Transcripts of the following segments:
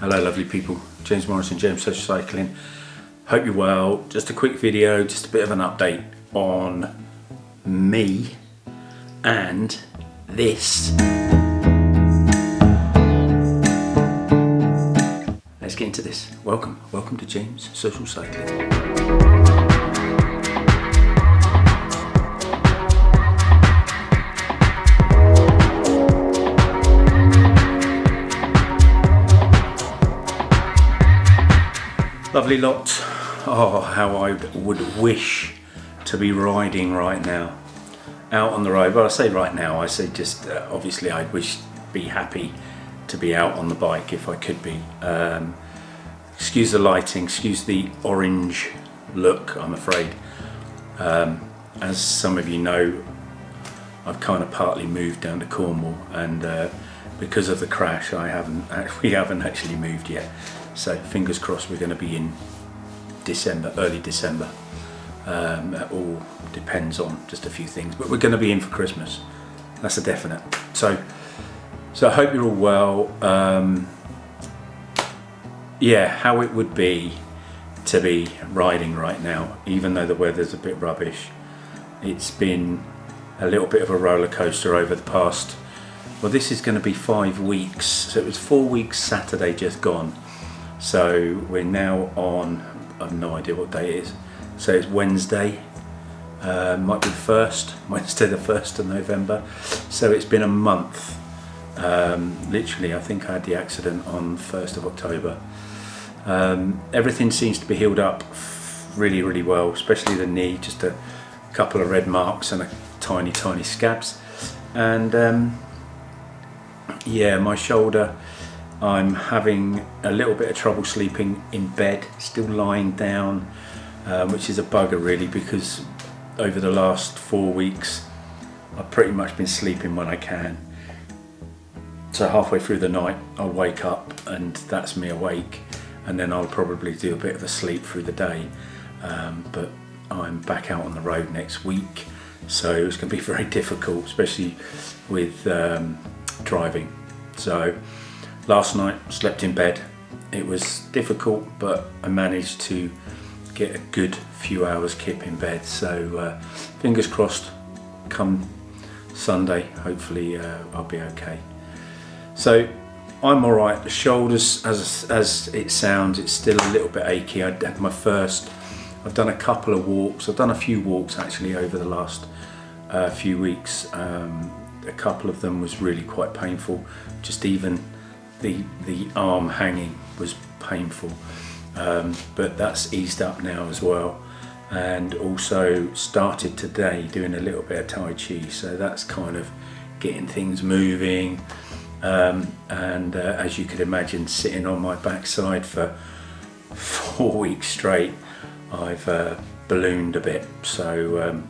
Hello lovely people, James Morrison, James Social Cycling. Hope you're well. Just a quick video, just a bit of an update on me and this. Let's get into this. Welcome to James Social Cycling. Lovely lot. Oh, how I would wish to be riding right now, out on the road. Well, I say right now, I say just obviously I'd wish be happy to be out on the bike if I could be. Excuse the lighting, excuse the orange look, I'm afraid. As some of you know, I've kind of partly moved down to Cornwall, and because of the crash we haven't actually moved yet. So fingers crossed we're going to be in December, early December. That all depends on just a few things, but we're going to be in for Christmas. That's a definite. So I hope you're all well. Yeah, how it would be to be riding right now, even though the weather's a bit rubbish. It's been a little bit of a roller coaster over the past, well, this is going to be 5 weeks. So it was 4 weeks Saturday just gone. So we're now on, I have no idea what day it is. So it's Wednesday, might be the 1st, Wednesday the 1st of November. So it's been a month. Literally, I think I had the accident on 1st of October. Everything seems to be healed up really, really well, especially the knee, just a couple of red marks and a tiny scabs. And yeah, my shoulder, I'm having a little bit of trouble sleeping in bed, still lying down, which is a bugger really, because over the last 4 weeks I've pretty much been sleeping when I can. So halfway through the night I'll wake up and that's me awake, and then I'll probably do a bit of a sleep through the day. But I'm back out on the road next week, so it's going to be very difficult, especially with driving. So last night slept in bed. It was difficult, but I managed to get a good few hours kip in bed. So fingers crossed, come Sunday hopefully I'll be okay. So I'm all right. The shoulders, as it sounds, it's still a little bit achy. I had my first, I've done a couple of walks. I've done a few walks actually over the last few weeks. A couple of them was really quite painful. Just even the arm hanging was painful, but that's eased up now as well. And also started today doing a little bit of Tai Chi, so that's kind of getting things moving. And as you could imagine, sitting on my backside for 4 weeks straight, I've ballooned a bit. So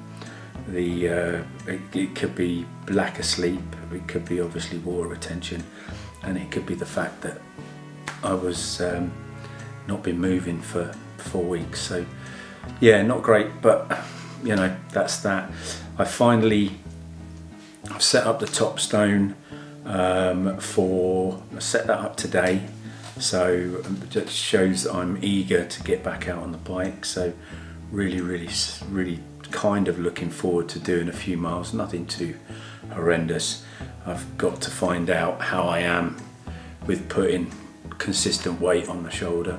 it could be lack of sleep, it could be obviously water retention, and it could be the fact that I was not been moving for 4 weeks. So yeah, not great, but you know, that's that. I've set up the top stone set that up today, so it just shows that I'm eager to get back out on the bike. So really kind of looking forward to doing a few miles, nothing too horrendous. I've got to find out how I am with putting consistent weight on the shoulder,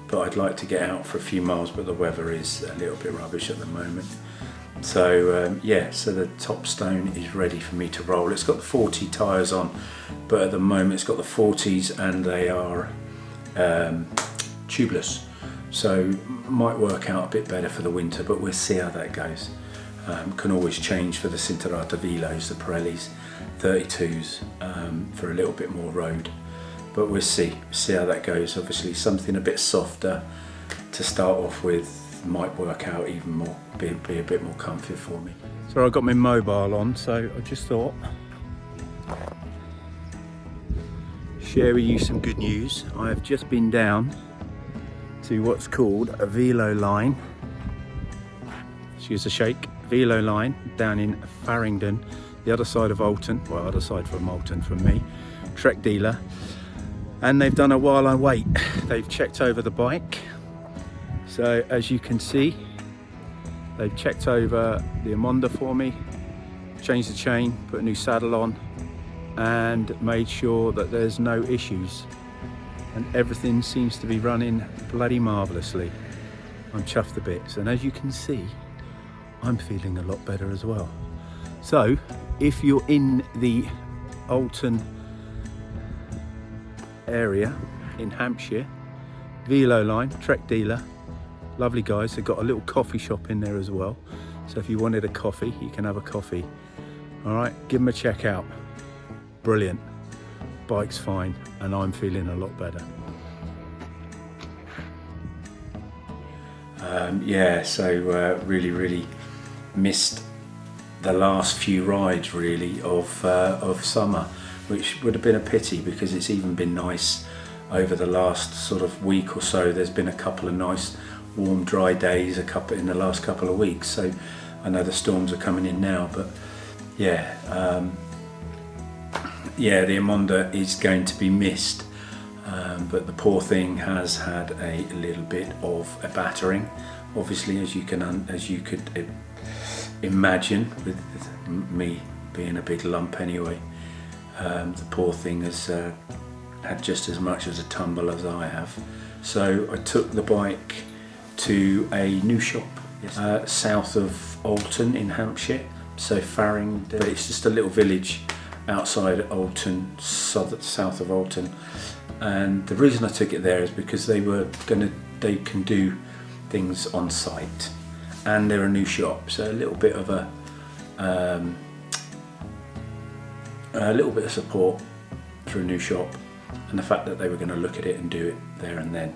but I'd like to get out for a few miles, but the weather is a little bit rubbish at the moment. So yeah, so the top stone is ready for me to roll. It's got the 40 tyres on, but at the moment it's got the 40s and they are tubeless, so might work out a bit better for the winter, but we'll see how that goes. Can always change for the Cinterata Velos, the Pirellis 32s, for a little bit more road, but we'll see how that goes. Obviously something a bit softer to start off with might work out even more, be a bit more comfy for me. So I've got my mobile on, so I just thought share with you some good news. I have just been down to what's called a velo line. Excuse the shake. Velo line down in Farringdon, the other side of Alton, well, other side from Alton from me, Trek dealer. and they've done a while I wait. They've checked over the bike, so as you can see, they've checked over the Emonda for me, changed the chain, put a new saddle on, and made sure that there's no issues, and everything seems to be running bloody marvellously. I'm chuffed to bits, and as you can see, I'm feeling a lot better as well. So if you're in the Alton area in Hampshire, Velo line, Trek dealer, lovely guys. They've got a little coffee shop in there as well, so if you wanted a coffee, you can have a coffee. All right, give them a check out. Brilliant, bike's fine, and I'm feeling a lot better. Yeah, so really missed the last few rides really of summer, which would have been a pity, because it's even been nice over the last sort of week or so. There's been a couple of nice warm dry days in the last couple of weeks, so I know the storms are coming in now, but yeah, the Emonda is going to be missed, but the poor thing has had a little bit of a battering, obviously, as you could imagine, with me being a big lump anyway. The poor thing has had just as much as a tumble as I have. So I took the bike to a new shop south of Alton in Hampshire, so Farringdon, but it's just a little village outside Alton, south of Alton. And the reason I took it there is because they can do things on site, and they're a new shop, so a little bit of support for a new shop, and the fact that they were going to look at it and do it there and then.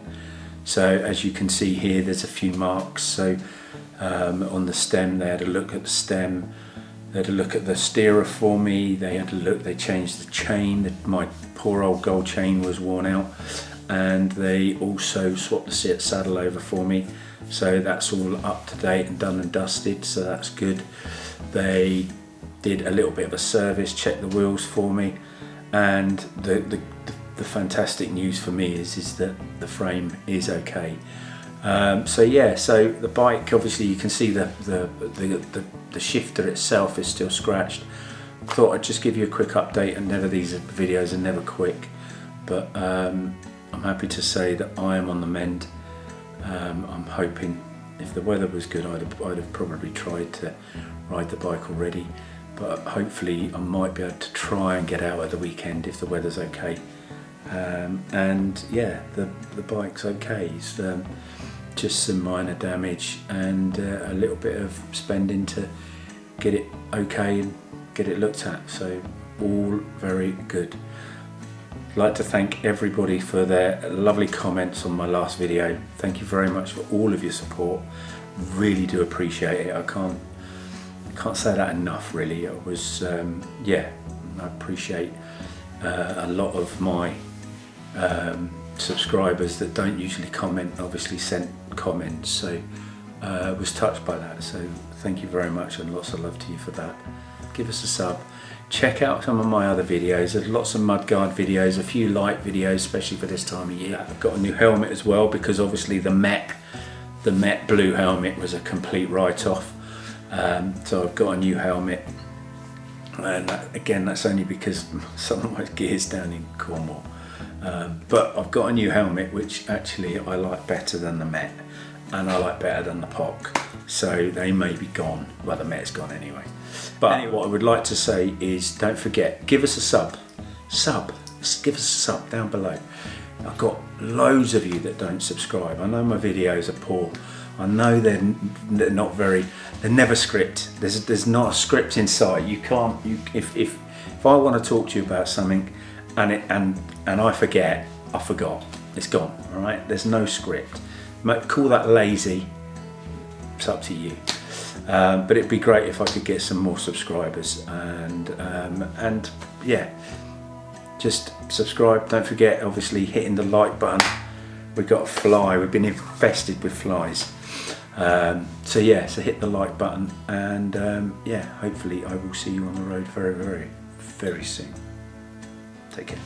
So as you can see here, there's a few marks. So on the stem, they had a look at the stem, they had a look at the steerer for me, they changed the chain. My poor old gold chain was worn out, and they also swapped the saddle over for me, so that's all up to date and done and dusted, so that's good. They did a little bit of a service, checked the wheels for me, and the fantastic news for me is that the frame is okay. So yeah, so the bike, obviously you can see the shifter itself is still scratched. Thought I'd just give you a quick update, and these videos are never quick, but I'm happy to say that I am on the mend. I'm hoping if the weather was good, I'd have probably tried to ride the bike already, but hopefully I might be able to try and get out at the weekend if the weather's okay. And yeah, the bike's okay. It's just some minor damage and a little bit of spending to get it okay and get it looked at, so all very good. I'd like to thank everybody for their lovely comments on my last video. Thank you very much for all of your support. Really do appreciate it. I can't say that enough, really. It was yeah, I appreciate a lot of my subscribers that don't usually comment obviously sent comments, so I was touched by that, so thank you very much, and lots of love to you for that. Give us a sub, check out some of my other videos. There's lots of mudguard videos, a few light videos, especially for this time of year. I've got a new helmet as well, because obviously the Met blue helmet was a complete write-off, so I've got a new helmet, and again, that's only because some of my gear's down in Cornwall. But I've got a new helmet which actually I like better than the Met, and I like better than the POC, so they may be gone. Well, the Met's gone anyway. But anyway, what I would like to say is, don't forget, give us a sub, give us a sub down below. I've got loads of you that don't subscribe. I know my videos are poor. I know they're not very, they're never script. There's not a script in sight. You can't, if I want to talk to you about something and I forget, I forgot. It's gone, all right? There's no script. Call that lazy, it's up to you. But it'd be great if I could get some more subscribers, and yeah, just subscribe. Don't forget, obviously, hitting the like button. We've got a fly, we've been infested with flies. So yeah, so hit the like button, and yeah, hopefully I will see you on the road very, very, very soon. Take care.